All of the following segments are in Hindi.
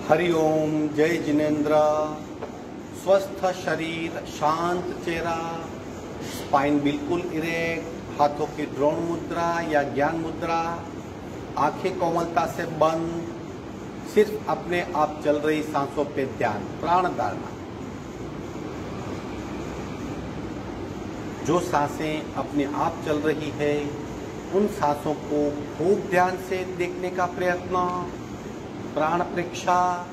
हरि ओम। जय जिनेन्द्र। स्वस्थ शरीर, शांत चेहरा, स्पाइन बिल्कुल इरेक्ट, हाथों की द्रोण मुद्रा या ज्ञान मुद्रा, आंखें कोमलता से बंद, सिर्फ अपने आप चल रही सांसों पे ध्यान, प्राण धारणा। जो सांसें अपने आप चल रही है उन सांसों को खूब ध्यान से देखने का प्रयत्न, प्राण प्रेक्षा।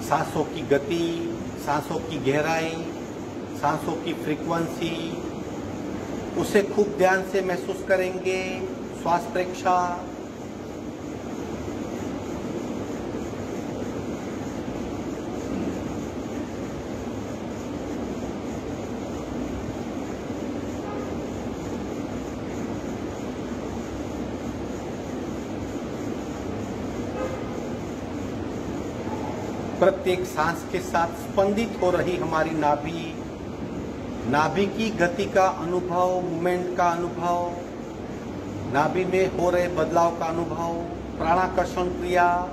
सांसों की गति, सांसों की गहराई, सांसों की फ्रीक्वेंसी, उसे खूब ध्यान से महसूस करेंगे। श्वास प्रेक्षा। प्रत्येक सांस के साथ स्पंदित हो रही हमारी नाभि, नाभि की गति का अनुभव, मूवमेंट का अनुभव, नाभि में हो रहे बदलाव का अनुभव, प्राणाकर्षण क्रिया।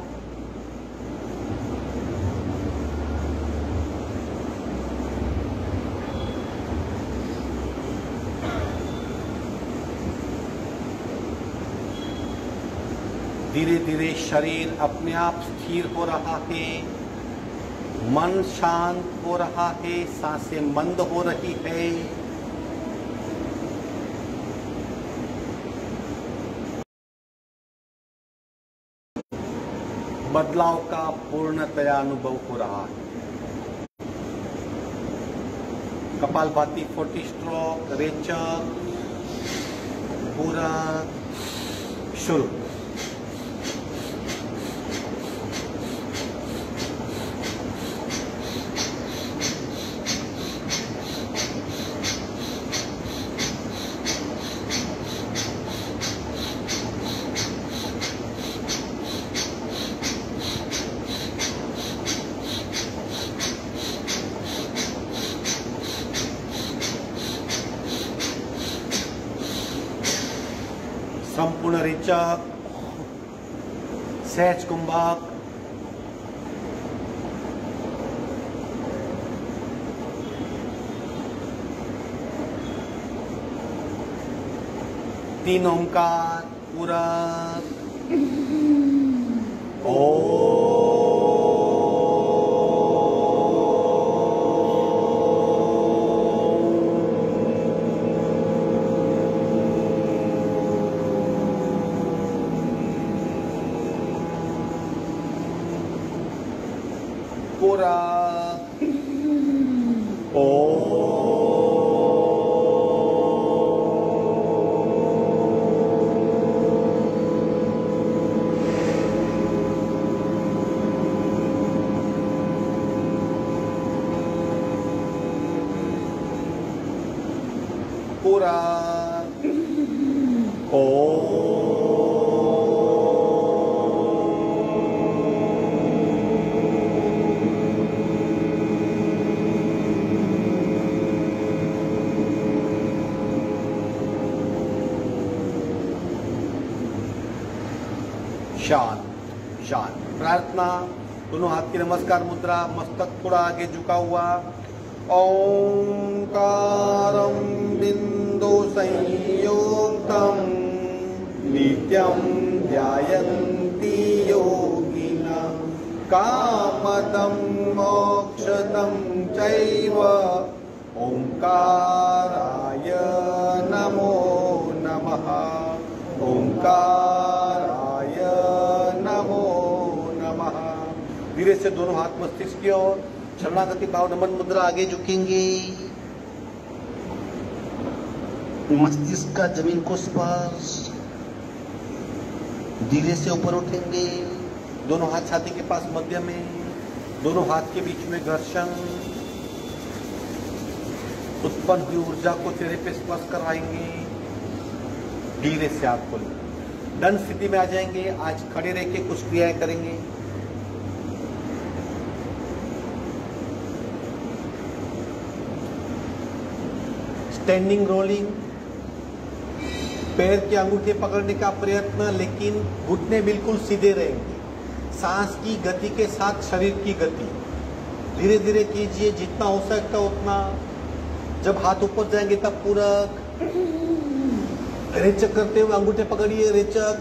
धीरे धीरे शरीर अपने आप स्थिर हो रहा है, मन शांत हो रहा है, सांसें मंद हो रही है। बदलाव का पूर्णतया अनुभव हो रहा है। कपालभाति 40 स्ट्रोक, रेचक, पूरक, शुरू। संपूर्ण रेचक, सहज कुंभक, तीन ओंकार, पूरक, ओम। पूरा पूरा शांत शांत। प्रार्थना, दोनों हाथ की नमस्कार मुद्रा, मस्तक थोड़ा आगे झुका हुआ। ओंकारं बिंदु संयुक्तं नित्यं ध्यायन्ति योगिनः कामदं मोक्षदं चैव ओंकाराय नमो नमः। ओंकाराय नमो नमः। धीरे से दोनों हाथ मस्तिष्क की ओर, शरणागति भाव नमन मुद्रा, आगे झुकेंगे। मस्तिष्क का जमीन को स्पर्श, धीरे से ऊपर उठेंगे। दोनों हाथ छाती के पास मध्य में, दोनों हाथ के बीच में घर्षण। उत्पन्न हुई ऊर्जा को चेहरे पे स्पर्श कराएंगे। धीरे से आप खोलें, दंड स्थिति में आ जाएंगे। आज खड़े रह के कुछ क्रियाएं करेंगे। स्टैंडिंग रोलिंग, पैर के अंगूठे पकड़ने का प्रयत्न, लेकिन घुटने बिल्कुल सीधे रहेंगे। सांस की गति के साथ शरीर की गति धीरे धीरे कीजिए, जितना हो सकता उतना। जब हाथ ऊपर जाएंगे तब पूरक रेचक करते हुए अंगूठे पकड़िए, रेचक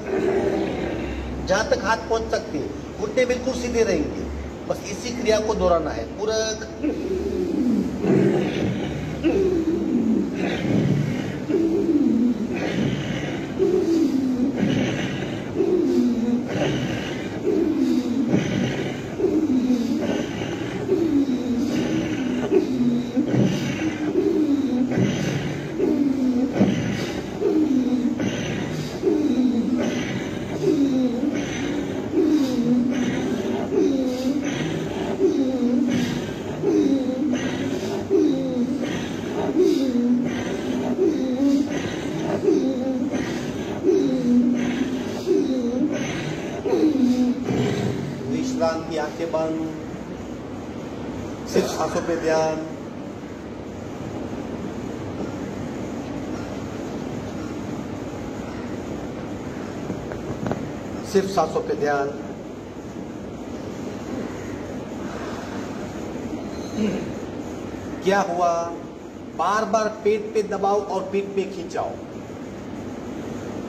जहां तक हाथ पहुंच सकते हैं। घुटने बिल्कुल सीधे रहेंगे, बस इसी क्रिया को दोहराना है। पूरक, विश्रांति, आंखें बंद, सिर्फ सांसों पे ध्यान। सिर्फ सांसों पे ध्यान। क्या हुआ? बार बार पेट पे दबाओ और पीठ पे खींचाओ।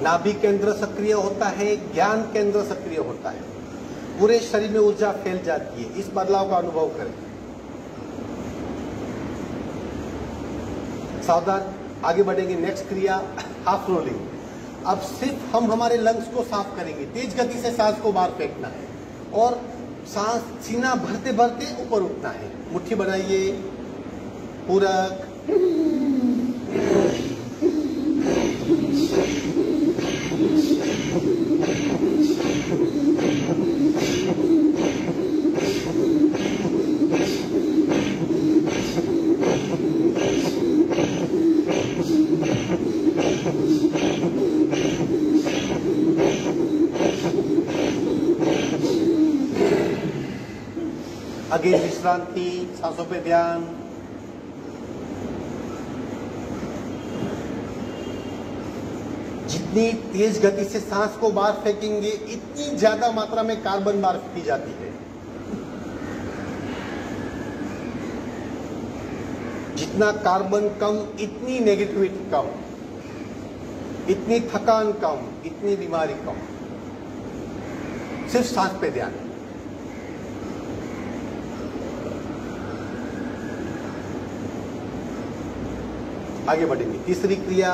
नाभि केंद्र सक्रिय होता है, ज्ञान केंद्र सक्रिय होता है, पूरे शरीर में ऊर्जा फैल जाती है। इस बदलाव का अनुभव करें। सावधान, आगे बढ़ेंगे। नेक्स्ट क्रिया हाफ रोलिंग। अब सिर्फ हम हमारे लंग्स को साफ करेंगे। तेज गति से सांस को बाहर फेंकना है और सांस सीना भरते भरते ऊपर उठना है। मुट्ठी बनाइए, पूरक, आगे विश्रांति, सांसों पे ध्यान। जितनी तेज गति से सांस को बाहर फेंकेंगे, इतनी ज्यादा मात्रा में कार्बन बाहर फेंकी जाती है। जितना कार्बन कम, इतनी नेगेटिविटी कम, इतनी थकान कम, इतनी बीमारी कम। सिर्फ सांस पे ध्यान। आगे बढ़ेंगे। तीसरी क्रिया,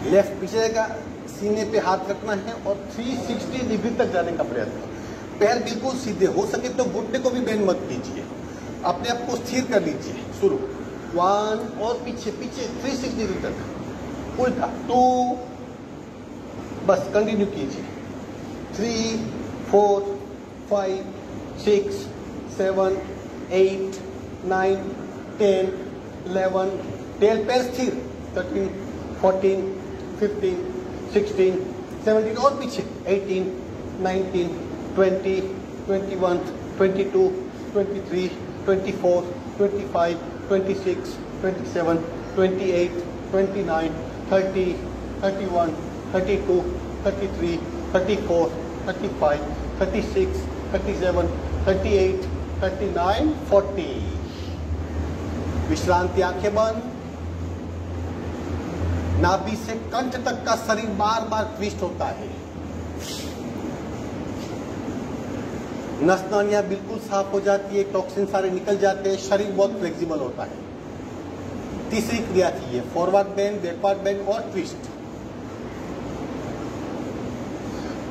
लेफ्ट पीछे का सीने पे हाथ रखना है और 360 डिग्री तक जाने का प्रयत्न। पैर बिल्कुल सीधे, हो सके तो घुटने को भी बेंड मत कीजिए, अपने आप को स्थिर कर लीजिए। शुरू 1 और पीछे पीछे 360 डिग्री तक। उल्टा 2, बस कंटिन्यू कीजिए। 3, 4, 5, 6, 7, 8, 9, 10, 11, टेल पैर स्थिर। 13, 14, 15, 16, 17 और पीछे 18, 19, 20, 21, 22, 23, 24, 25, 26, 27, 28, 29, 30, 31, 32, 33, 34, 35, 36, 37, 38, 39, 40। विश्रांति, आंखें बंद। नाभि से कंठ तक का शरीर बार बार ट्विस्ट होता है। नस नाड़ियां बिल्कुल साफ हो जाती है, टॉक्सिन सारे निकल जाते हैं, शरीर बहुत फ्लेक्सिबल होता है। तीसरी क्रिया थी ये, फॉरवर्ड बेंड, बैकवर्ड बेंड और ट्विस्ट।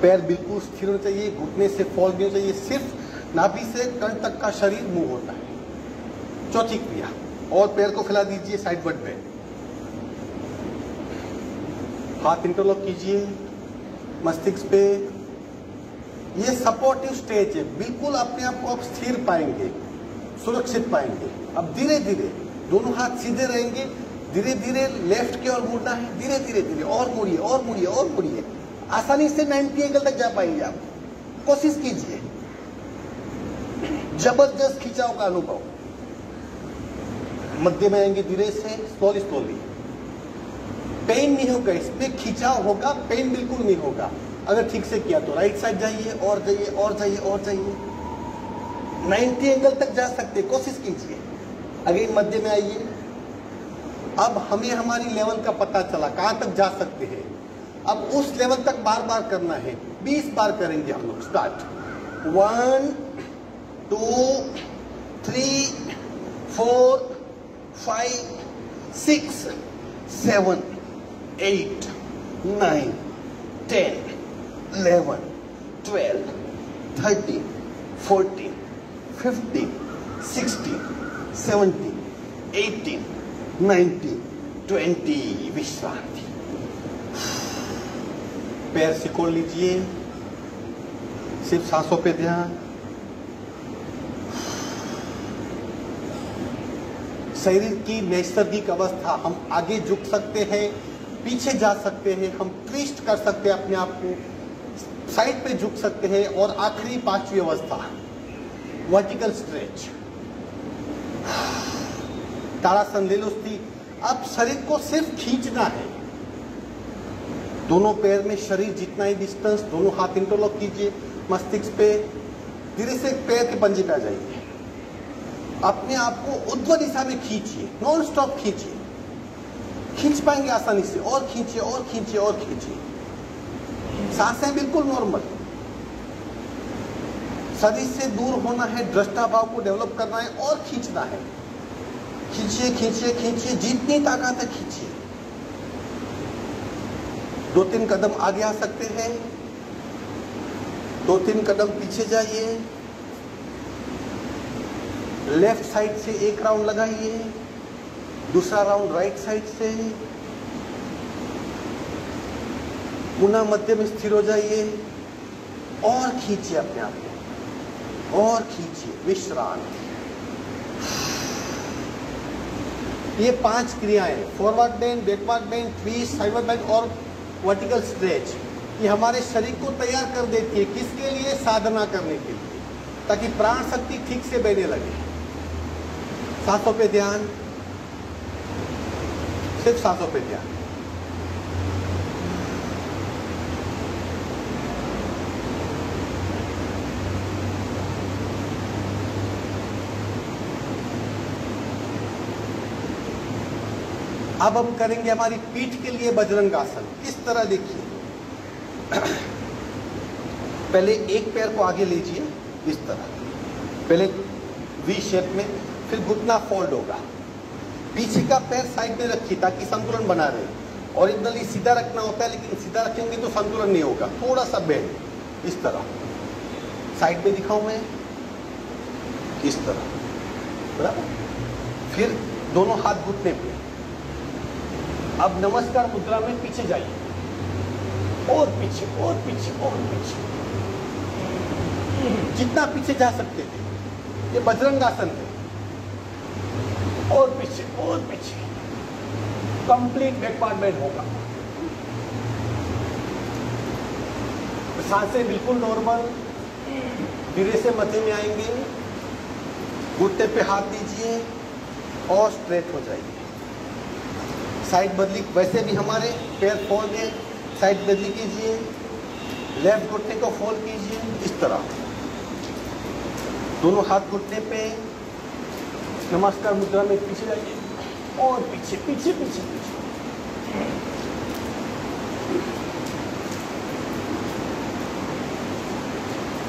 पैर बिल्कुल स्थिर होना चाहिए, घुटने से फॉल नहीं होना चाहिए, सिर्फ नाभि से कंठ तक का शरीर मूव होता है। चौथी क्रिया, और पैर को फैला दीजिए साइडवर्ड बेंड। हाथ इंटरलॉक कीजिए मस्तिष्क पे। ये सपोर्टिव स्टेज है, बिल्कुल अपने आप को आप स्थिर पाएंगे, सुरक्षित पाएंगे। अब धीरे धीरे दोनों हाथ सीधे रहेंगे, धीरे धीरे लेफ्ट की ओर मुड़ना है, धीरे धीरे धीरे और मुड़िए और मुड़िए और मुड़िए। आसानी से 90 एंगल तक जा पाएंगे आप। कोशिश कीजिए, जबरदस्त खिंचाव का अनुभव। मध्य में आएंगे धीरे से, स्लोली स्लोली। पेन नहीं होगा, इसमें खिंचाव होगा, पेन बिल्कुल नहीं होगा अगर ठीक से किया तो। राइट साइड जाइए और जाइए और जाइए और जाइए, 90 एंगल तक जा सकते, कोशिश कीजिए। अगेन मध्य में आइए। अब हमें हमारी लेवल का पता चला कहाँ तक जा सकते हैं। अब उस लेवल तक बार बार करना है, 20 बार करेंगे हम लोग। स्टार्ट 1 2 3 4 5 6 7 8 9 10 11 12 13 14 15 16 17 18 19 20। विश्रांति। पैर सिकोड़ लीजिए, सिर्फ सांसों पे ध्यान। शरीर की नैसर्गिक अवस्था, हम आगे झुक सकते हैं, पीछे जा सकते हैं, हम ट्विस्ट कर सकते हैं अपने आप को, साइड पे झुक सकते हैं। और आखिरी 5वीं अवस्था वर्टिकल स्ट्रेच, ताड़ासन ले लो स्थिति। अब शरीर को सिर्फ खींचना है, दोनों पैर में शरीर जितना ही डिस्टेंस, दोनों हाथ इंटरलॉक कीजिए मस्तिष्क पे, धीरे से पैर के पंजे पे आ जाइए। अपने आप को ऊर्ध्व दिशा में खींचिए, नॉन स्टॉप खींचिए, खींच पाएंगे आसानी से। और खींचिए और खींचिए और खींचिए। सांसें बिल्कुल नॉर्मल, शरीर से दूर होना है, दृष्टा भाव को डेवलप करना है और खींचना है। खींचिए खींचिए खींचिए, जितनी ताकत है खींचिए। 2-3 कदम आगे आ सकते हैं, 2-3 कदम पीछे जाइए। लेफ्ट साइड से एक राउंड लगाइए, दूसरा राउंड राइट साइड से। पुनः मध्य में स्थिर हो जाइए और खींचिए अपने आप को और खींचिए। विश्रांति। ये 5 क्रियाएं, forward bend, backward bend, twist, sideward bend और वर्टिकल स्ट्रेच, ये हमारे शरीर को तैयार कर देती है। किसके लिए? साधना करने के लिए, ताकि प्राण शक्ति ठीक से बहने लगे। सांसों पे ध्यान, सिर्फ सांसों पे ध्यान। अब हम करेंगे हमारी पीठ के लिए बजरंग आसन। इस तरह देखिए, पहले एक पैर को आगे लीजिए इस तरह, पहले वी शेप में, फिर घुटना फोल्ड होगा। पीछे का पैर साइड में रखिए ताकि संतुलन बना रहे। ओरिजिनली सीधा रखना होता है, लेकिन सीधा रखेंगे तो संतुलन नहीं होगा। थोड़ा सा बेंड इस तरह, साइड में दिखाऊं मैं, इस तरह, बराबर। फिर दोनों हाथ घुटने पे। अब नमस्कार मुद्रा में पीछे जाइए और पीछे और पीछे और पीछे, जितना पीछे जा सकते थे। ये बजरंग आसन है। और पीछे और पीछे, कंप्लीट बैकवर्ड बेंड होगा। सांसें बिल्कुल नॉर्मल। धीरे से मध्य में आएंगे, घुटने पे हाथ दीजिए और स्ट्रेट हो जाइए। साइड बदली, वैसे भी हमारे पैर फोल्ड है, साइड बदली कीजिए, लेफ्ट घुटने को फोल्ड कीजिए इस तरह, दोनों हाथ घुटने पे। नमस्कार मुद्रा में पीछे जाइए और पीछे पीछे पीछे पीछे।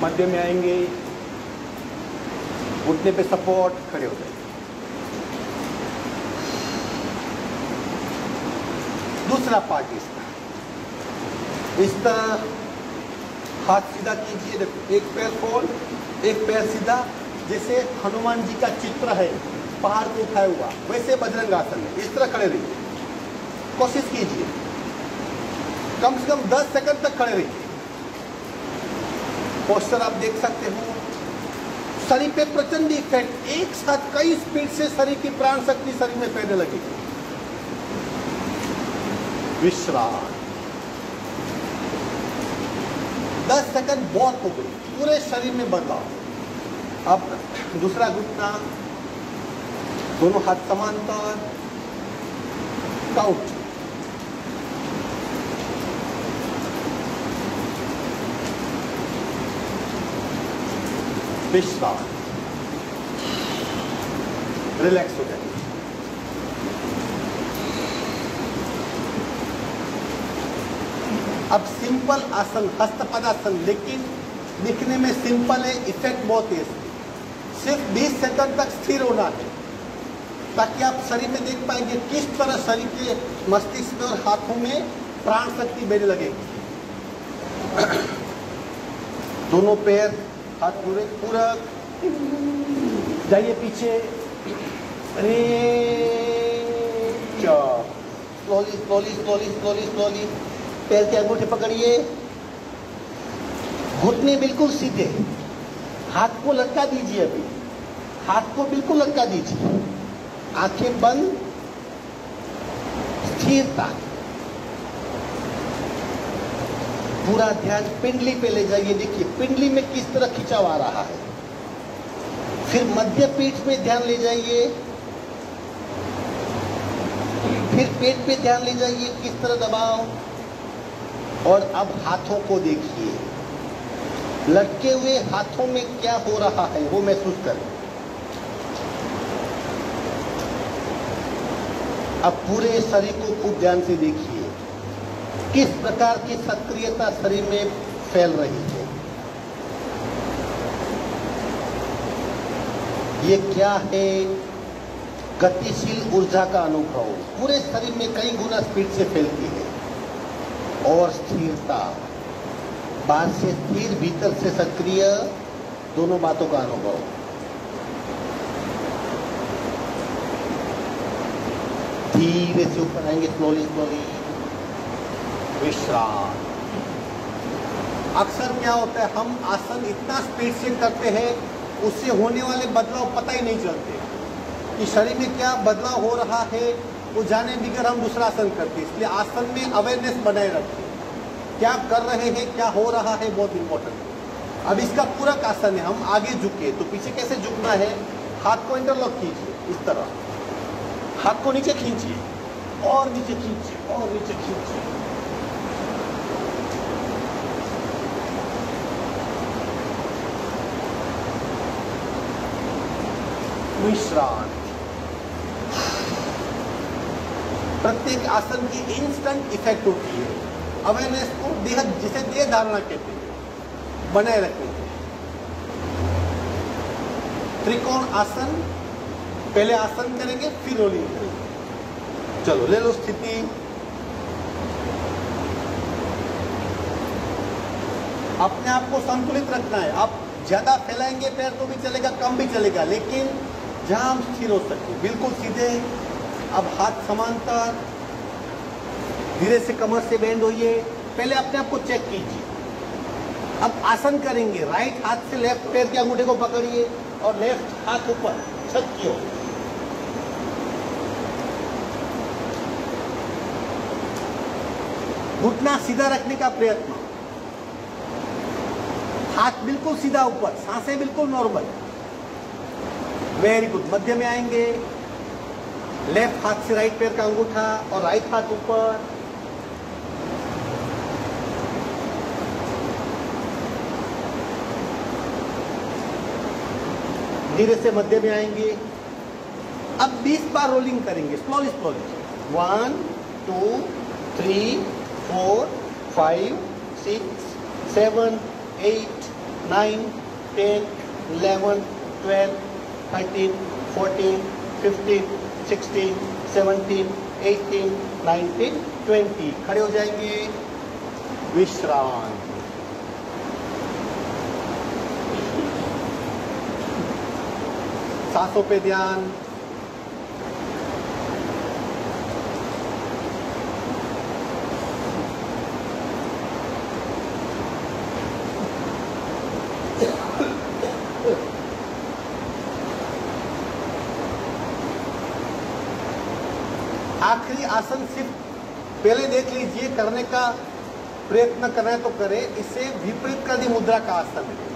मध्य में आएंगे, घुटने पे सपोर्ट, खड़े हो जाइए। दूसरा पार्ट इसका, इस तरह हाथ सीधा कीजिए, एक पैर फोल्ड, एक पैर सीधा, जैसे हनुमान जी का चित्र है पहाड़ को उठाया हुआ, वैसे बजरंग आसन है। इस तरह खड़े रहिए, कोशिश कीजिए, कम से कम 10 सेकंड तक खड़े रहिए। पोस्टर आप देख सकते हो, शरीर पे प्रचंड इफेक्ट। एक साथ कई स्पीड से शरीर की प्राण शक्ति शरीर में फैलने लगेगी। विश्राम। 10 सेकंड बहुत हो गई, पूरे शरीर में बदलाव। अब दूसरा घुटना, दोनों हाथ समांतर, काउंट विश्राम, रिलैक्स हो जाइए। अब सिंपल आसन हस्तपदासन, लेकिन दिखने में सिंपल है, इफेक्ट बहुत है इसकी। सिर्फ 20 सेकंड तक स्थिर होना है ताकि आप शरीर में देख पाएंगे किस तरह शरीर के मस्तिष्क और हाथों में प्राण शक्ति बहने लगेगी। दोनों पैर हाथ पूरे पूरक जाइए पीछे, अरे slowly slowly slowly slowly slowly, पैर के अंगूठे पकड़िए, घुटने बिल्कुल सीधे, हाथ को लटका दीजिए, अभी हाथ को बिल्कुल लटका दीजिए, आंखें बंद, स्थिरता, पूरा ध्यान पिंडली पे ले जाइए। देखिए पिंडली में किस तरह खिंचाव आ रहा है। फिर मध्य पीठ में ध्यान ले जाइए, फिर पेट पे ध्यान ले जाइए, किस तरह दबाव। और अब हाथों को देखिए, लटके हुए हाथों में क्या हो रहा है वो महसूस करें। अब पूरे शरीर को खूब ध्यान से देखिए, किस प्रकार की सक्रियता शरीर में फैल रही है। ये क्या है? गतिशील ऊर्जा का अनुभव पूरे शरीर में कई गुना स्पीड से फैलती है। और स्थिरता, बाहर से स्थिर, भीतर से सक्रिय, दोनों बातों का अनुभव। धीरे से ऊपर आएंगे, स्लोली स्लोली, विश्राम। अक्सर क्या होता है, हम आसन इतना स्पीड से करते हैं, उससे होने वाले बदलाव पता ही नहीं चलते कि शरीर में क्या बदलाव हो रहा है, वो जाने बिगैर हम दूसरा आसन करते हैं। इसलिए आसन में अवेयरनेस बनाए रखें, क्या कर रहे हैं, क्या हो रहा है, बहुत इंपॉर्टेंट है। अब इसका पूरक आसन है, हम आगे झुके तो पीछे कैसे झुकना है, हाथ को इंटरलॉक कीजिए, इस तरह हाथ को नीचे खींचिए और नीचे खींचिए और नीचे खींचिए। विश्राम। प्रत्येक आसन की इंस्टेंट इफेक्ट होती है। अवेयरनेस को देह, जिसे देह धारणा कहते हैं, बनाए रखने के। त्रिकोण आसन, पहले आसन करेंगे फिर रोलिंग करेंगे। चलो ले लो स्थिति। अपने आप को संतुलित रखना है। आप ज्यादा फैलाएंगे पैर तो भी चलेगा, कम भी चलेगा, लेकिन जहां हम स्थिर हो सकते, बिल्कुल सीधे। अब हाथ समांतर, धीरे से कमर से बेंड होइए। पहले अपने आप को चेक कीजिए। अब आसन करेंगे, राइट हाथ से लेफ्ट पैर के अंगूठे को पकड़िए और लेफ्ट हाथ ऊपर छत की ओर। घुटना सीधा रखने का प्रयत्न, हाथ बिल्कुल सीधा ऊपर, सांसें बिल्कुल नॉर्मल। Very good. मध्य में आएंगे, लेफ्ट हाथ से राइट पैर का अंगूठा और राइट हाथ ऊपर। धीरे से मध्य में आएंगे। अब 20 बार रोलिंग करेंगे, स्लोली स्लोली। 1 2 3 4 5 6 7 8 9 10 11 12 13 14 15 16 17 18 19 20। खड़े हो जाएंगे। विश्राम। सांसों पे ध्यान। आखिरी आसन सिर्फ पहले देख लीजिए, करने का प्रयत्न करें तो करें। इसे विपरीत कर्णी मुद्रा का आसन है,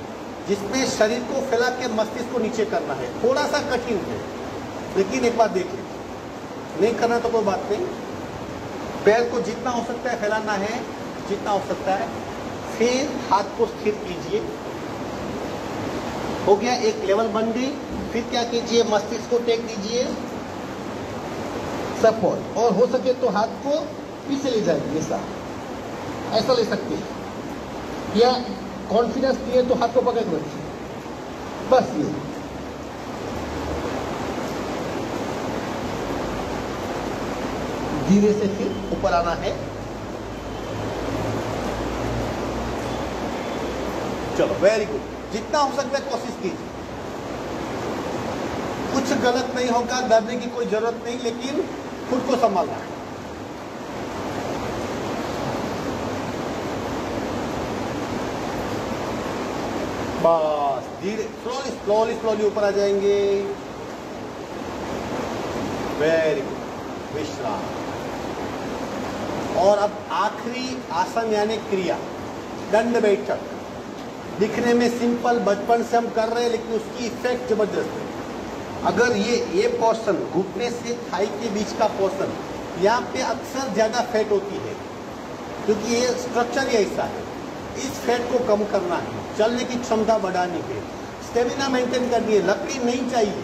जिसमें शरीर को फैला के मस्तिष्क को नीचे करना है। थोड़ा सा कठिन है, लेकिन एक बार देख लीजिए। नहीं करना तो कोई बात नहीं। पैर को जितना हो सकता है फैलाना है, जितना हो सकता है। फिर हाथ को स्थिर कीजिए, हो गया, एक लेवल बन गई। फिर क्या कीजिए, मस्तिष्क को टेक दीजिए सपोर्ट, और हो सके तो हाथ को पीछे ले जाइए, ऐसा ले सकते हैं, या कॉन्फिडेंस दिए तो हाथ को पकड़ के रखिए, बस ये। धीरे से फिर ऊपर आना है। चलो, वेरी गुड, जितना हो सकता है कोशिश कीजिए। कुछ गलत नहीं होगा, डरने की कोई जरूरत नहीं, लेकिन खुद को संभालना है। बस धीरे, स्लोली स्लोली स्लोली ऊपर आ जाएंगे। वेरी गुड, विश्राम। और अब आखिरी आसन यानी क्रिया, दंड बैठक। दिखने में सिंपल, बचपन से हम कर रहे हैं, लेकिन उसकी इफेक्ट जबरदस्त है। अगर ये पोर्शन, घुटने से थाई के बीच का पोर्शन, यहाँ पे अक्सर ज्यादा फैट होती है, क्योंकि ये स्ट्रक्चर ही ऐसा है। इस फैट को कम करना है, चलने की क्षमता बढ़ानी है, स्टेमिना मेंटेन करनी है, लकड़ी नहीं चाहिए,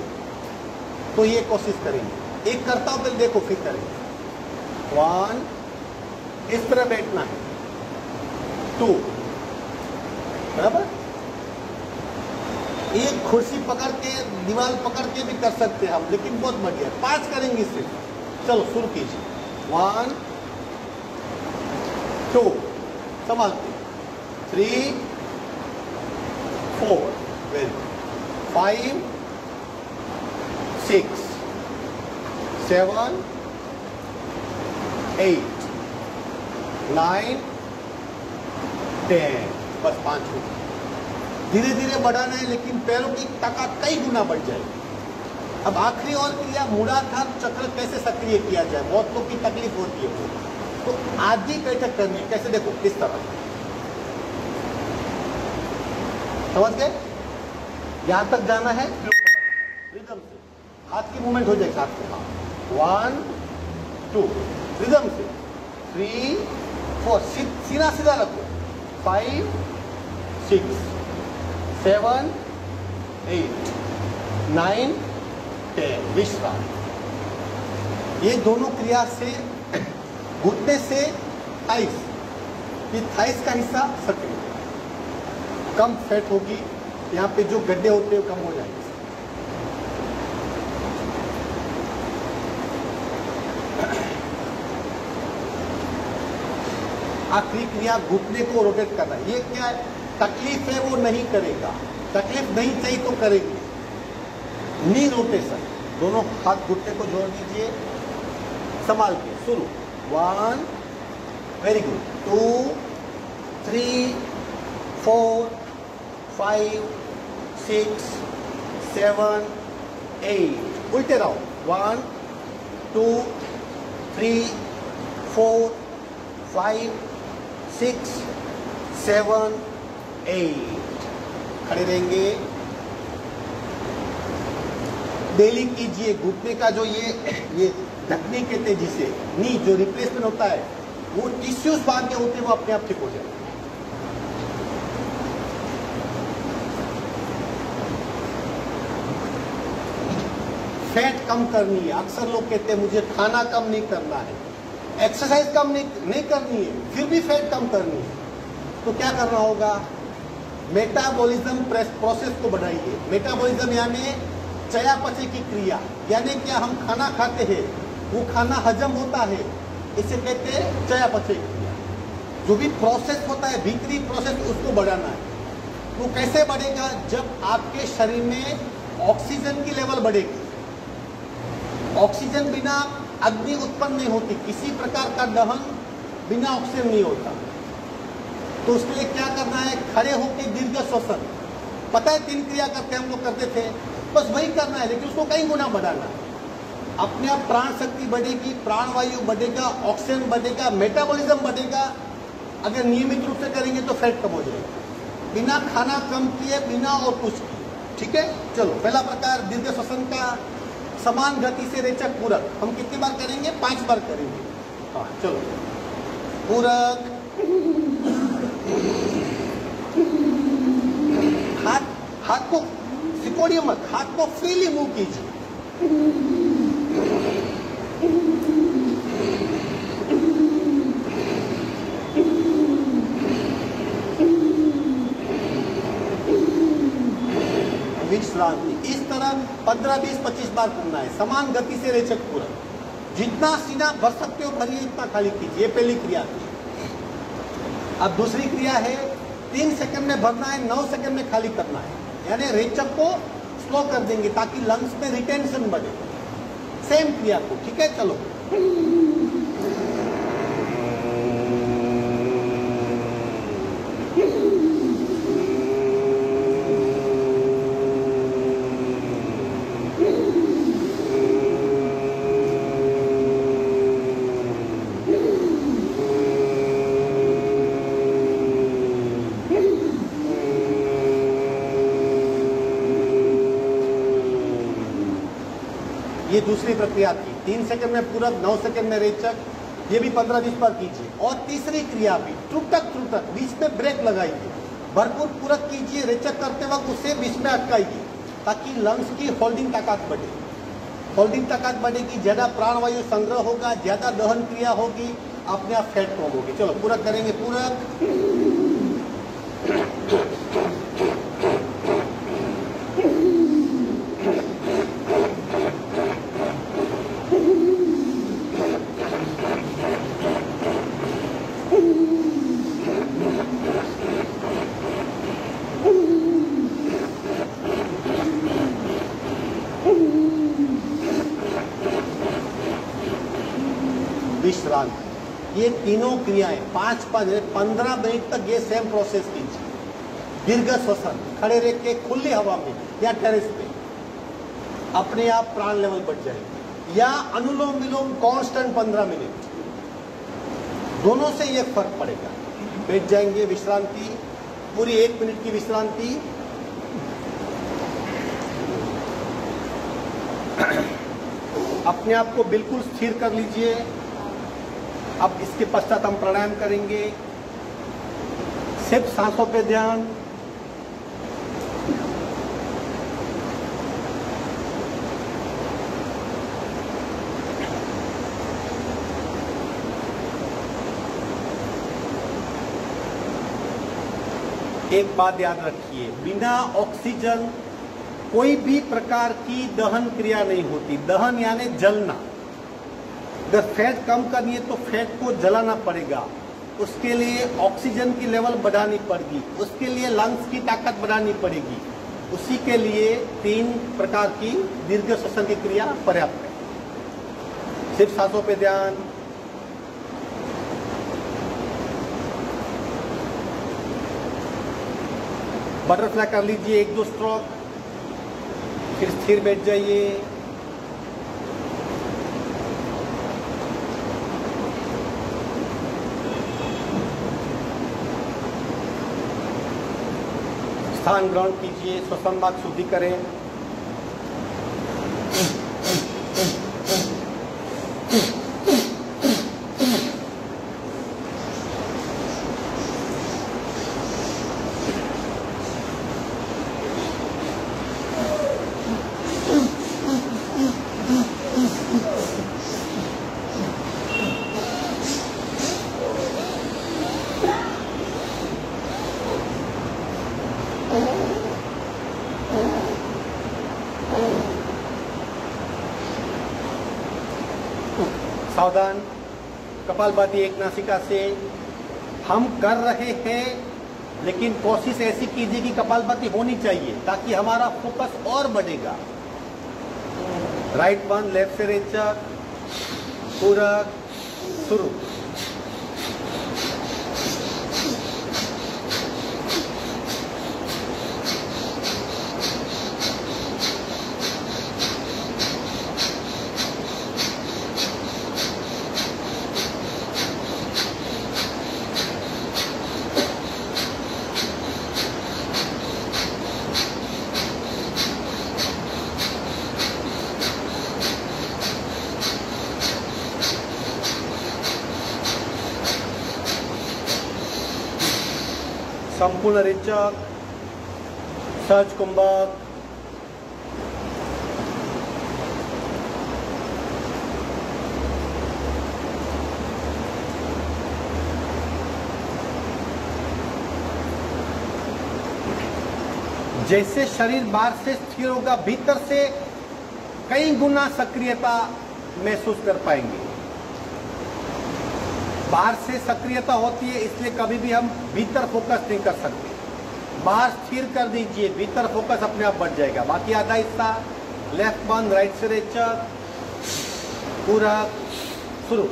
तो ये कोशिश करेंगे। एक करता हूं, फिर देखो, फिर करेंगे। 1, इस तरह बैठना है। 2, बराबर। एक कुर्सी पकड़ के, दीवार पकड़ के भी कर सकते हैं हम, लेकिन बहुत बढ़िया। 5 करेंगे इससे। चलो शुरू कीजिए। 1, 2, संभालते, 3, 4, वेरी गुड, 5, 6, 7, 8, 9, 10, बस 5 हो। धीरे धीरे बढ़ाना है, लेकिन पैरों की ताकत कई गुना बढ़ जाएगी। अब आखिरी और क्रिया, मूलाधार चक्र कैसे सक्रिय किया जाए, बहुत लोग की तकलीफ होती है, तो आधी बैठक करनी है। कैसे, देखो किस तरह, समझ गए? यहां तक जाना है, रिदम से हाथ की मूवमेंट हो जाएगी, हाथ से। 1, 2, रिदम से। 3, 4, सीधा सीधा रखो। 5, 6, 7, 8, 9, 10, विश्राम। ये दोनों क्रिया से घुटने से थाइस, ये थाइस का हिस्सा सक्रिय, कम फैट होगी, यहाँ पे जो गड्ढे होते हैं कम हो जाएंगे। आखिरी क्रिया, घुटने को रोटेट करना। ये क्या है, तकलीफ है वो नहीं करेगा, तकलीफ नहीं चाहिए तो करेगी। नी रोटेशन, दोनों हाथ घुटने को जोड़ दीजिए, संभाल के। शुरू। 1, वेरी गुड, 2, 3, 4, 5, 6, 7, 8, उल्टे रहो। 1, 2, 3, 4, 5, 6, 7, 8, खड़े रहेंगे। डेली कीजिए। घुटने का जो ये ढकने के तेजी से नी जो रिप्लेसमेंट होता है, वो टिश्यूज बाद में होते हैं, वो अपने आप ठीक हो जाए। फैट कम करनी है। अक्सर लोग कहते हैं मुझे खाना कम नहीं करना है, एक्सरसाइज कम नहीं करनी है, फिर भी फैट कम करनी है, तो क्या करना होगा? मेटाबॉलिज्म प्रोसेस को बढ़ाइए। मेटाबॉलिज्म यानी चयापचय की क्रिया, यानी क्या, हम खाना खाते हैं, वो खाना हजम होता है, इसे कहते हैं चयापचय क्रिया। जो भी प्रोसेस होता है, भीतरी प्रोसेस, उसको बढ़ाना है। वो कैसे बढ़ेगा? जब आपके शरीर में ऑक्सीजन की लेवल बढ़ेगी। ऑक्सीजन बिना अग्नि उत्पन्न नहीं होती, किसी प्रकार का दहन बिना ऑक्सीजन नहीं होता। तो उसके लिए क्या करना है? खड़े होकर दीर्घ श्वसन। पता है 3 क्रिया करते हम लोग करते थे, बस वही करना है, लेकिन उसको कई गुना बढ़ाना है। अपने आप प्राण शक्ति बढ़ेगी, प्राणवायु बढ़ेगा, ऑक्सीजन बढ़ेगा, मेटाबॉलिज्म बढ़ेगा। अगर नियमित रूप से करेंगे तो फैट कम हो जाएगा, बिना खाना कम किए, बिना और कुछ किए। ठीक है, चलो पहला प्रकार दीर्घ श्वसन का, समान गति से रेचक पूरक। हम कितनी बार करेंगे? 5 बार करेंगे। हाँ चलो, पूरक। हाथ को सिकोड़िए मत, हाथ को फ्रीली मूव कीजिए। विश्रांति। इस तरह 15, 20, 25 बार करना है। समान गति से रेचक पूरा, जितना सीना भर सकते हो भरिए, इतना खाली कीजिए। पहली क्रिया थी। अब दूसरी क्रिया है 3 सेकंड में भरना है, 9 सेकंड में खाली करना है, यानी रेचक को स्लो कर देंगे ताकि लंग्स में रिटेंशन बढ़े। सेम क्रिया को, ठीक है। चलो ये दूसरी प्रक्रिया थी। 3 सेकंड में पूरक, 9 सेकंड में रेचक। ये भी 15-20 बार कीजिए। और तीसरी क्रिया भी त्रुटक, बीच में ब्रेक लगाइए। भरपूर पूरक कीजिए, रेचक करते वक्त उसे बीच में अटकाइए ताकि लंग्स की होल्डिंग ताकत बढ़े। होल्डिंग ताकत बढ़ेगी, ज्यादा प्राणवायु संग्रह होगा, ज्यादा दहन क्रिया होगी, अपने आप फैट कम होगी। चलो पूरक करेंगे। पूरक विश्रांति। ये तीनों क्रियाएं 15 मिनट तक ये सेम प्रोसेस कीजिए। दीर्घ श्वसन, खड़े रह के खुली हवा में या टेरेस पे, अपने आप प्राण लेवल बढ़ जाएगी। या अनुलोम विलोम कांस्टेंट 15 मिनट, दोनों से ये फर्क पड़ेगा। बैठ जाएंगे। विश्रांति पूरी 1 मिनट की विश्रांति। अपने आप को बिल्कुल स्थिर कर लीजिए। अब इसके पश्चात हम प्राणायाम करेंगे। सिर्फ सांसों पे ध्यान। एक बात याद रखिए, बिना ऑक्सीजन कोई भी प्रकार की दहन क्रिया नहीं होती। दहन यानी जलना। अगर फैट कम करनी है तो फैट को जलाना पड़ेगा। उसके लिए ऑक्सीजन की लेवल बढ़ानी पड़ेगी, उसके लिए लंग्स की ताकत बढ़ानी पड़ेगी। उसी के लिए 3 प्रकार की दीर्घ श्वसन की क्रिया पर्याप्त है। सिर्फ सांसों पे ध्यान। बटरफ्लाई कर लीजिए 1-2 स्ट्रोक, फिर स्थिर बैठ जाइए। स्थान ग्रहण कीजिए, श्वसन मार्ग शुद्धि करें। सावधान। कपालभाति एक नासिका से हम कर रहे हैं, लेकिन कोशिश ऐसी कीजिए कि कपालभाति होनी चाहिए ताकि हमारा फोकस और बढ़ेगा। राइट 1, लेफ्ट से रेचक, पूरक, शुरू। संपूर्ण रेचक, सहज कुंभक, जैसे शरीर बाहर से स्थिर होगा, भीतर से कई गुना सक्रियता महसूस कर पाएंगे। बाहर से सक्रियता होती है, इसलिए कभी भी हम भीतर फोकस नहीं कर सकते। बाहर स्थिर कर दीजिए, भीतर फोकस अपने आप बढ़ जाएगा। बाकी आधा हिस्सा लेफ्ट बंद, राइट से रेचक, पूरा शुरू।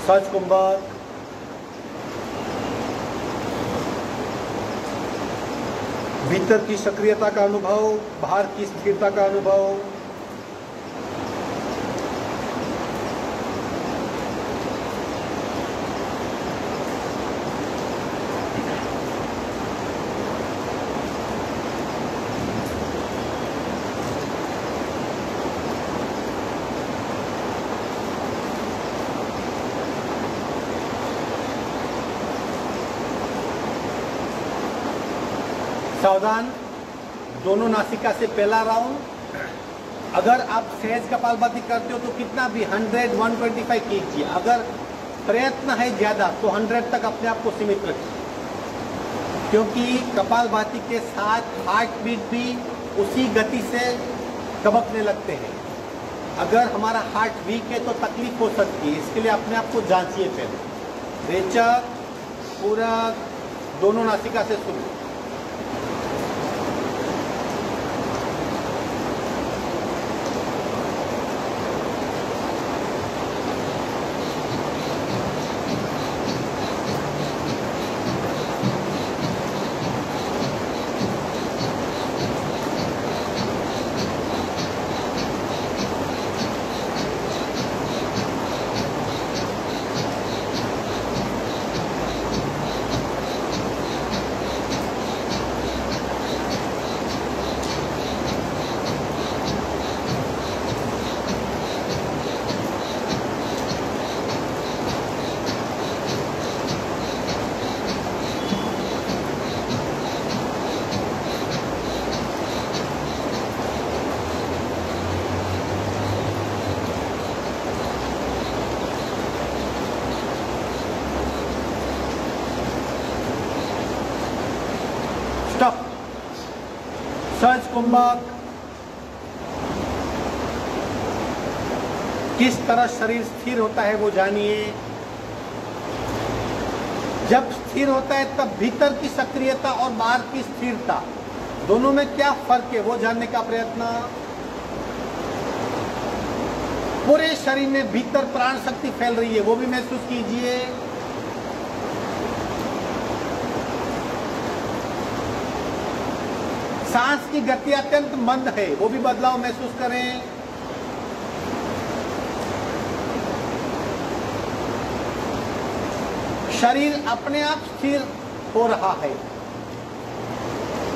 सहज कुंभक। भीतर की सक्रियता का अनुभव, बाहर की स्थिरता का अनुभव। सावधान, दोनों नासिका से पहला राउंड। अगर आप सहज कपालभाति करते हो तो कितना भी 100, 125 कीजिए। अगर प्रयत्न है ज्यादा तो 100 तक अपने आप को सीमित रखिए, क्योंकि कपालभाति के साथ हार्ट बीट भी उसी गति से दबकने लगते हैं। अगर हमारा हार्ट वीक है तो तकलीफ हो सकती है, इसके लिए अपने आप को जांचिए पहले। रेचक, पूरक, दोनों नासिका से शुरू। सहज कुंभक। किस तरह शरीर स्थिर होता है वो जानिए। जब स्थिर होता है तब भीतर की सक्रियता और बाहर की स्थिरता, दोनों में क्या फर्क है वो जानने का प्रयत्न। पूरे शरीर में भीतर प्राण शक्ति फैल रही है, वो भी महसूस कीजिए। सांस की गति अत्यंत मंद है, वो भी बदलाव महसूस करें। शरीर अपने आप स्थिर हो रहा है,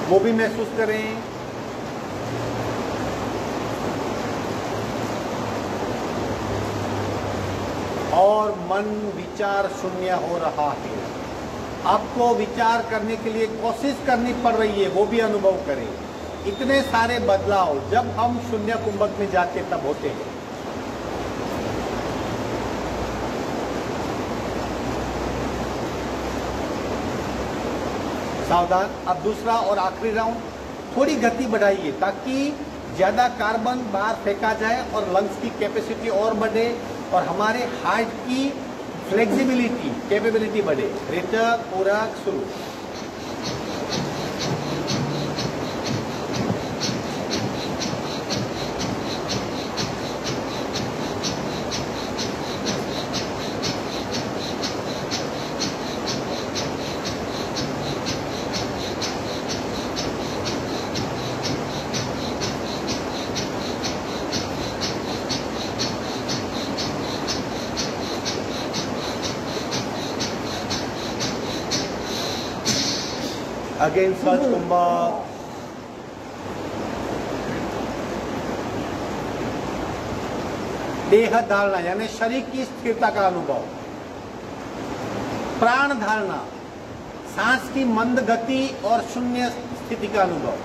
वो भी महसूस करें। और मन विचार शून्य हो रहा है। आपको विचार करने के लिए कोशिश करनी पड़ रही है, वो भी अनुभव करें। इतने सारे बदलाव जब हम शून्य कुंभक में जाते तब होते हैं। सावधान। अब दूसरा और आखिरी राउंड, थोड़ी गति बढ़ाइए ताकि ज्यादा कार्बन बाहर फेंका जाए और लंग्स की कैपेसिटी और बढ़े और हमारे हार्ट की फ्लेक्सिबिलिटी, कैपेबिलिटी बढ़े। रेचक, पूरक, शुरू। अगेन सहज कुंभक, देह धारणा यानी शरीर की स्थिरता का अनुभव, प्राण धारणा सांस की मंद गति और शून्य स्थिति का अनुभव,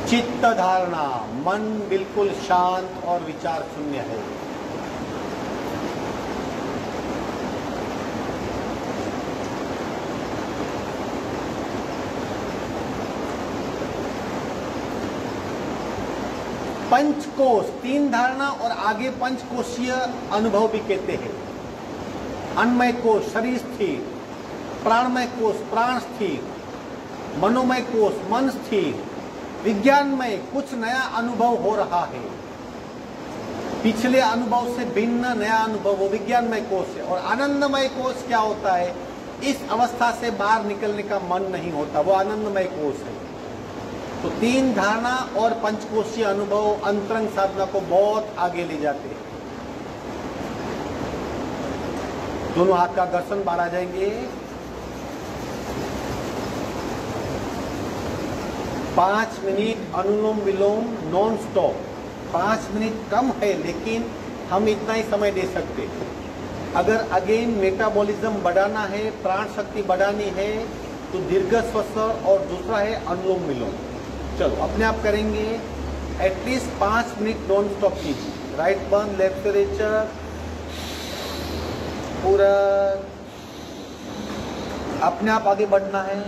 चित्त धारणा मन बिल्कुल शांत और विचार शून्य है। पंचकोश तीन धारणा और आगे पंचकोशीय अनुभव भी कहते हैं। अन्नमय कोश शरीर स्थिर, प्राणमय कोश प्राण स्थिर, मनोमय कोश मन स्थिर, विज्ञानमय कुछ नया अनुभव हो रहा है, पिछले अनुभव से भिन्न नया अनुभव वो विज्ञानमय कोश है। और आनंदमय कोश क्या होता है? इस अवस्था से बाहर निकलने का मन नहीं होता, वो आनंदमय कोश है। तो तीन धारणा और पंचकोशीय अनुभव अंतरंग साधना को बहुत आगे ले जाते हैं। दोनों हाथ का घर्षण बाहर आ जाएंगे। 5 मिनट अनुलोम विलोम नॉन स्टॉप। 5 मिनट कम है लेकिन हम इतना ही समय दे सकते हैं। अगर अगेन मेटाबॉलिज्म बढ़ाना है, प्राण शक्ति बढ़ानी है तो दीर्घ श्वास और दूसरा है अनुलोम विलोम। चलो अपने आप करेंगे, एटलीस्ट 5 मिनट नॉन स्टॉप कीजिए। राइट बंद, लेफ्ट रेचर पूरा, अपने आप आगे बढ़ना है।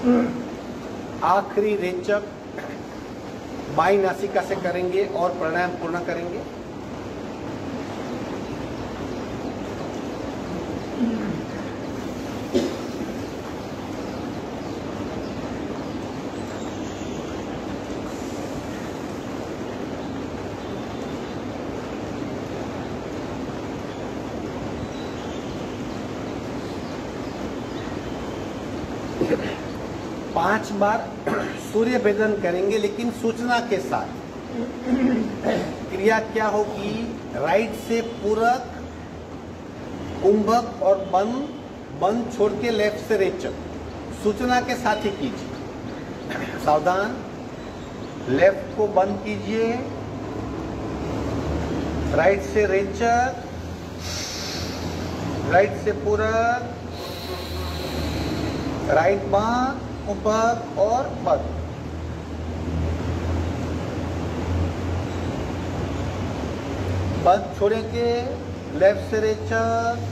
आखिरी रेचक बाई नासिका से करेंगे और प्राणायाम पूर्ण करेंगे। पांच बार सूर्य भेदन करेंगे, लेकिन सूचना के साथ। क्रिया क्या होगी? राइट से पूरक, कुंभक और बंद छोड़ के लेफ्ट से रेचक। सूचना के साथ ही कीजिए। सावधान, लेफ्ट को बंद कीजिए, राइट से रेचक, राइट से पूरक, राइट बांध, कुंभक और बंद। बंद छोड़ेंगे, लेफ्ट से रेचक,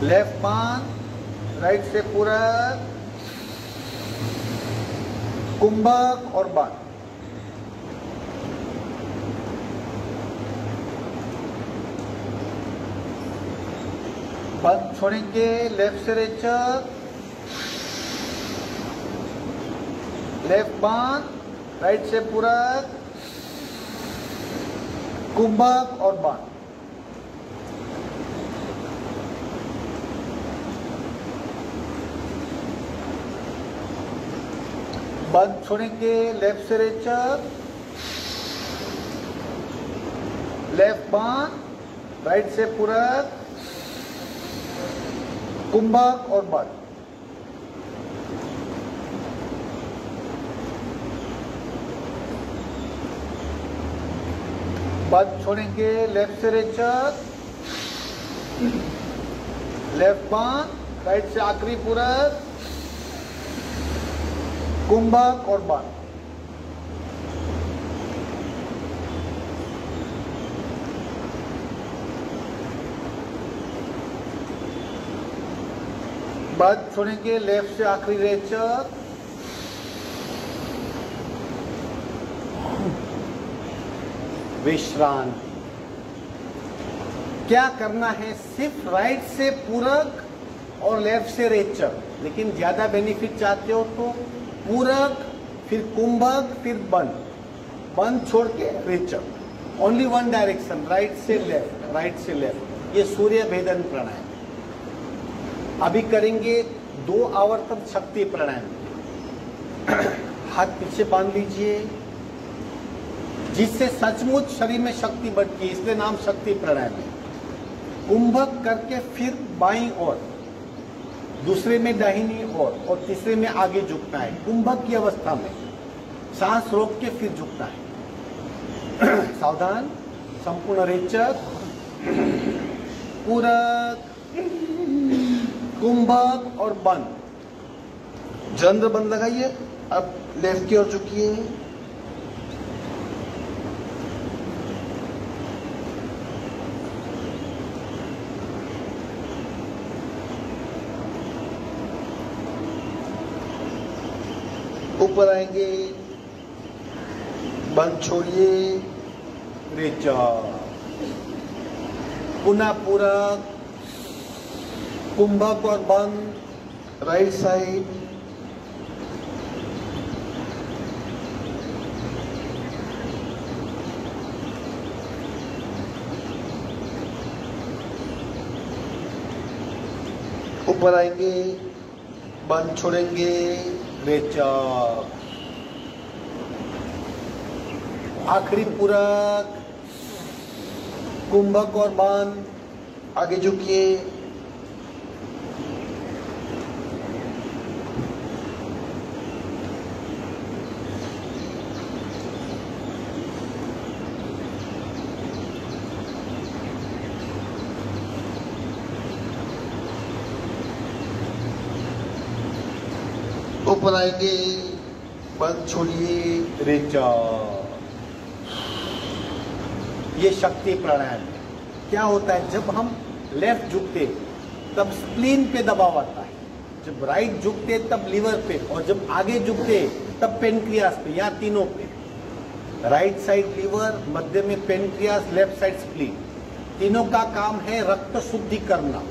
लेफ्ट बांध, राइट से पूरक, कुंभक और बंद। बंद छोड़ेंगे, लेफ्ट से रेचक, लेफ्ट बांध, राइट से पूरक, कुंभक और बंद। बंद छोड़ेंगे, लेफ्ट से रेचक, लेफ्ट बांध, राइट से पूरक, कुंभक और बंद। बंद छोड़ेंगे, लेफ्ट से रेचक, लेफ्ट बांध, राइट से आखिरी पूरक, कुंभक और बंद। बंद छोड़ेंगे, लेफ्ट से आखिरी रेचक, विश्रांति। क्या करना है? सिर्फ राइट से पूरक और लेफ्ट से रेचक, लेकिन ज्यादा बेनिफिट चाहते हो तो पूरक, फिर कुंभक, फिर बंद छोड़ के रेचक। ओनली वन डायरेक्शन, राइट से लेफ्ट, राइट से लेफ्ट। ये सूर्य भेदन प्राणायाम। अभी करेंगे 2 आवर्तन शक्ति प्राणायाम। हाथ पीछे बांध लीजिए, जिससे सचमुच शरीर में शक्ति बढ़ती है, इसलिए नाम शक्ति प्राणायाम है। कुंभक करके फिर बाईं ओर, दूसरे में दाहिनी ओर और तीसरे में आगे झुकना है। कुंभक की अवस्था में सांस रोक के फिर झुकना है। सावधान, संपूर्ण रेचक, पूरक, कुंभक और बंद। जंद्र बंद लगाइए। अब लेफ्ट की ओर झुकिए, ऊपर आएंगे, बंद छोड़िए, रेचक, पुनः पूरक, कुंभक और बंद, राइट साइड, ऊपर आएंगे, बंद छोड़ेंगे, रेचक, आखिरी पूरक, कुंभक और बंद, आगे झुकिए, ऊपर आएंगे, बंद छोड़िए, रेचक। ये शक्ति प्राणायाम है। क्या होता है? जब हम लेफ्ट झुकते तब स्प्लीन पे दबाव आता है। जब राइट झुकते तब लीवर पे, और जब आगे झुकते तब पेनक्रियास पे, या तीनों पे। राइट साइड लीवर, मध्य में पेनक्रियास, लेफ्ट साइड स्प्लीन। तीनों का काम है रक्त शुद्धि करना,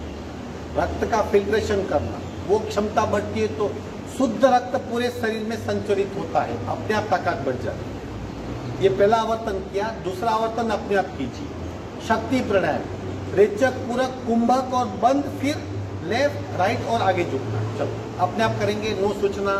रक्त का फिल्ट्रेशन करना। वो क्षमता बढ़ती है तो शुद्ध रक्त पूरे शरीर में संचरित होता है, अपने आप ताकत बढ़ जाती है। ये पहला आवर्तन किया। दूसरा आवर्तन अपने आप कीजिए। शक्ति प्राणायाम, रेचक, पूरक, कुंभक और बंद, फिर लेफ्ट राइट और आगे झुकना। चलो अपने आप करेंगे, नो सोचना।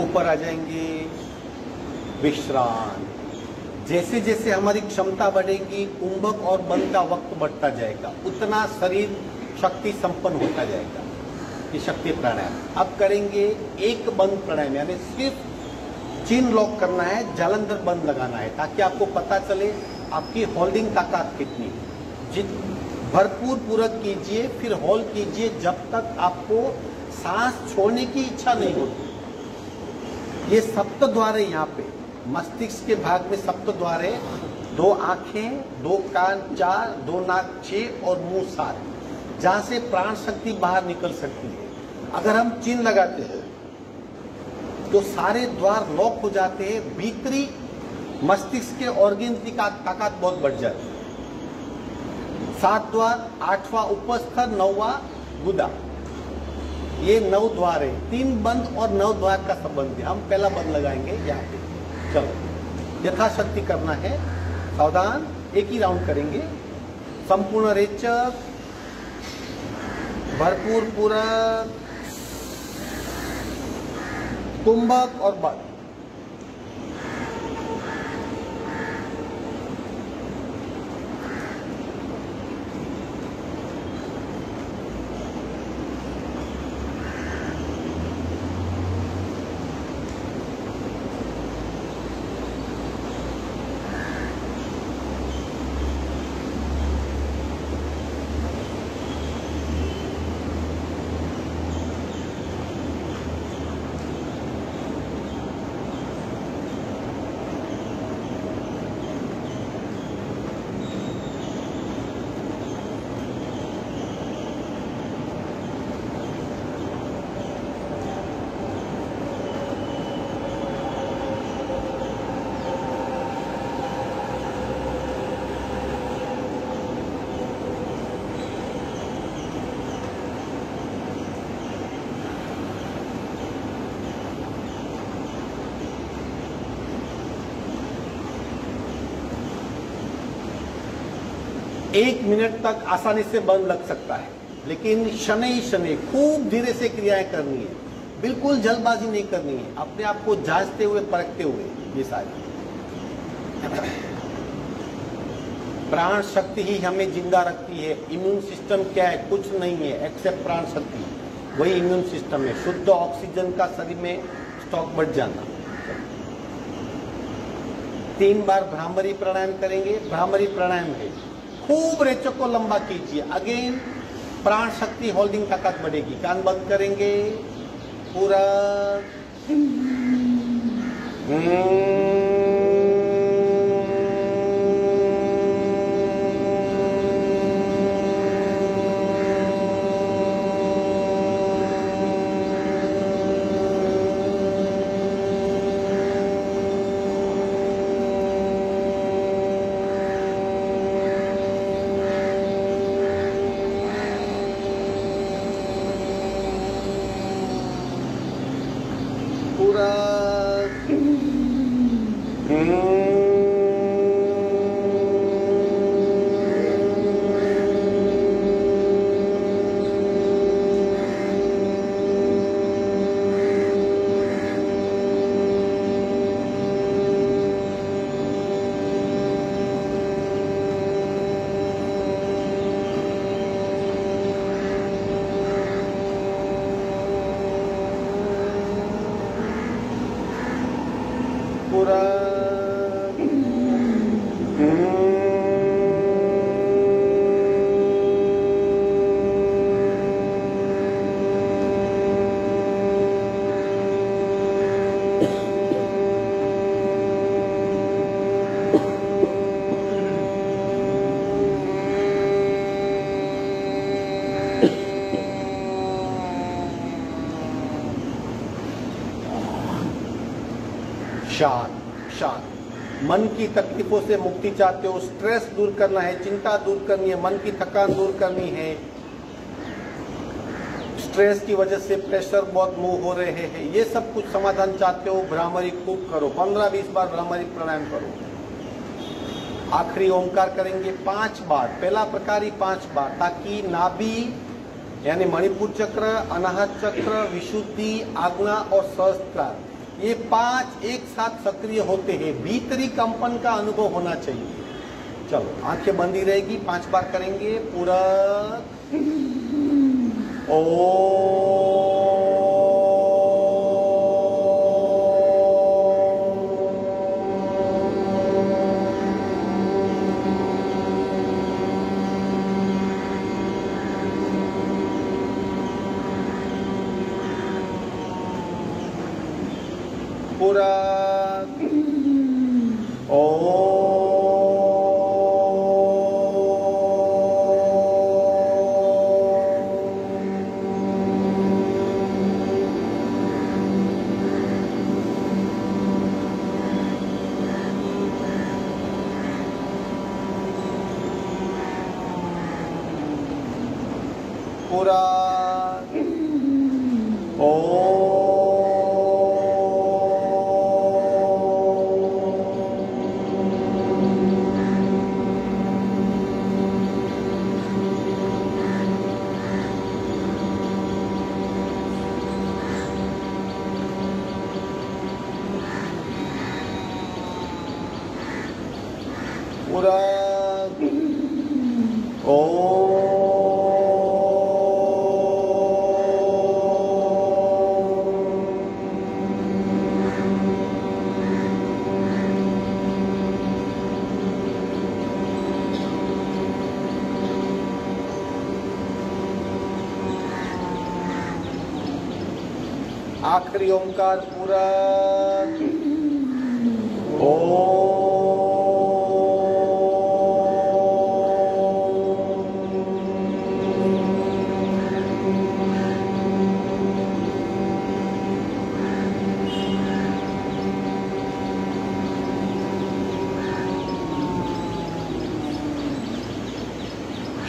ऊपर आ जाएंगे, विश्राम। जैसे जैसे हमारी क्षमता बढ़ेगी, कुंभक और बंद का वक्त बढ़ता जाएगा, उतना शरीर शक्ति संपन्न होता जाएगा। ये शक्ति प्राणायाम अब करेंगे। एक बंद प्राणायाम, यानी सिर्फ चिन लॉक करना है, जालंधर बंद लगाना है, ताकि आपको पता चले आपकी होल्डिंग ताकत कितनी है। भरपूर पूरक कीजिए, फिर होल्ड कीजिए जब तक आपको सांस छोड़ने की इच्छा नहीं होती। ये सप्त द्वार है। यहाँ पे मस्तिष्क के भाग में सप्त द्वार है। 2 आंखें, 2 कान, 4, 2 नाक, 6 और मुंह 7, जहां से प्राण शक्ति बाहर निकल सकती है। अगर हम चिन्ह लगाते हैं तो सारे द्वार लॉक हो जाते हैं, भीतरी मस्तिष्क के ऑर्गन की ताकत बहुत बढ़ जाती है। 7 द्वार, 8वां उपस्थ, 9वां गुदा, ये 9 द्वार है। 3 बंद और 9 द्वार का संबंध है। हम पहला बंद लगाएंगे यहाँ पे। चलो यथाशक्ति करना है, सावधान। एक ही राउंड करेंगे। संपूर्ण रेचक, भरपूर पूरक, कुंभक और बंद। एक मिनट तक आसानी से बंद लग सकता है, लेकिन शनै शनै खूब धीरे से क्रियाएं करनी है, बिल्कुल जल्दबाजी नहीं करनी है, अपने आप को जांचते हुए परखते हुए। ये सारी प्राण शक्ति ही हमें जिंदा रखती है। इम्यून सिस्टम क्या है? कुछ नहीं है एक्सेप्ट प्राण शक्ति, वही इम्यून सिस्टम है। शुद्ध ऑक्सीजन का शरीर में स्टॉक बढ़ जाना। 3 बार भ्रामरी प्राणायाम करेंगे। भ्रामरी प्राणायाम है खूब रेचक को लंबा कीजिए। अगेन प्राण शक्ति होल्डिंग ताकत बढ़ेगी। कान बंद करेंगे पूरा। शांत शांत। मन की तकलीफों से मुक्ति चाहते हो, स्ट्रेस दूर करना है, चिंता दूर करनी है, मन की थकान दूर करनी है, स्ट्रेस की वजह से प्रेशर बहुत मूव हो रहे हैं, ये सब कुछ समाधान चाहते हो, भ्रामरी खूब करो। 15-20 बार भ्रामरी प्राणायाम करो। आखिरी ओंकार करेंगे 5 बार, पहला प्रकारी 5 बार, ताकि नाभि यानी मणिपुर चक्र, अनाहत चक्र, विशुद्धि, आज्ञा और सहस्त्रार ये 5 एक साथ सक्रिय होते हैं। भीतरी कंपन का अनुभव होना चाहिए। चलो आंखें बंदी रहेगी, 5 बार करेंगे पूरा। पूरा पूरा पूरा आखिरी ओंकार पूरा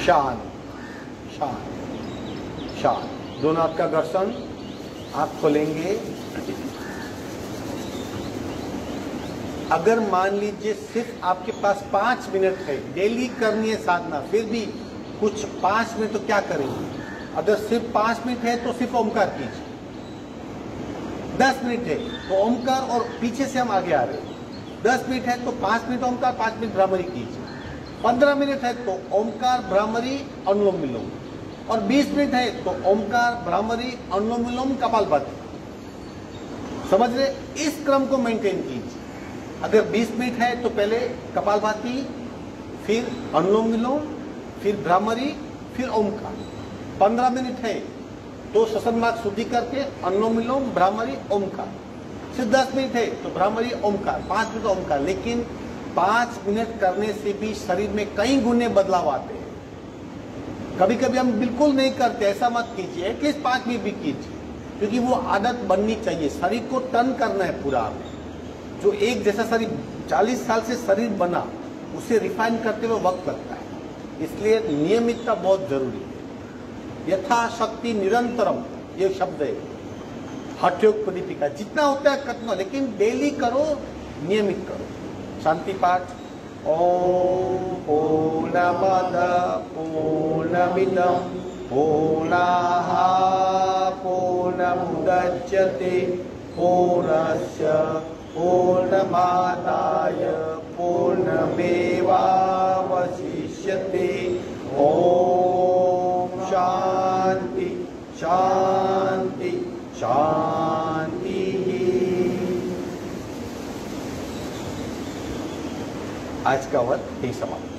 शांत शांत शांत। दोनों हाथ का घर्षण, आप खोलेंगे। अगर मान लीजिए सिर्फ आपके पास 5 मिनट है, डेली करनी है साधना, फिर भी कुछ 5 मिनट तो क्या करेंगे? अगर सिर्फ 5 मिनट है तो सिर्फ ओमकार कीजिए। 10 मिनट है तो ओमकार और पीछे से हम आगे आ रहे हैं। 10 मिनट है तो 5 मिनट ओमकार, 5 मिनट भ्रामरी कीजिए। 15 मिनट है तो ओमकार, भ्रामरी, अनुलोम विलोम। और 20 मिनट है तो ओमकार, भ्रामरी, अनुलोम विलोम, कपालभाति। समझ रहे? इस क्रम को मेंटेन कीजिए। अगर 20 मिनट है तो पहले कपालभाति, फिर अनुलोम विलोम, फिर भ्रामरी, फिर ओमकार। 15 मिनट है तो श्वसन मार्ग शुद्धि करके अनुलोम विलोम, भ्रामरी, ओमकार। फिर 10 मिनट है तो भ्रामरी, ओमकार, 5 मिनट ओमकार। लेकिन 5 मिनट करने से भी शरीर में कई गुने बदलाव आते हैं। कभी कभी हम बिल्कुल नहीं करते, ऐसा मत कीजिए, एटलीस्ट 5 मिनट भी कीजिए, क्योंकि वो आदत बननी चाहिए। शरीर को टर्न करना है पूरा। जो एक जैसा शरीर 40 साल से शरीर बना, उसे रिफाइन करते हुए वक्त लगता है। इसलिए नियमितता बहुत जरूरी है। यथाशक्ति निरंतरम, ये शब्द है हठयोग प्रदीपिका। जितना होता है करना, लेकिन डेली करो, नियमित करो। शांति पाठ। ओम पूर्णमद पूर्णमिदं पूर्णाः पूर्णमुदच्यते पूर्णस्य पूर्णमादाय पूर्णमेवावशिष्यते। ओम शांति शांति शांति। आज का वर्ग यही समाप्त।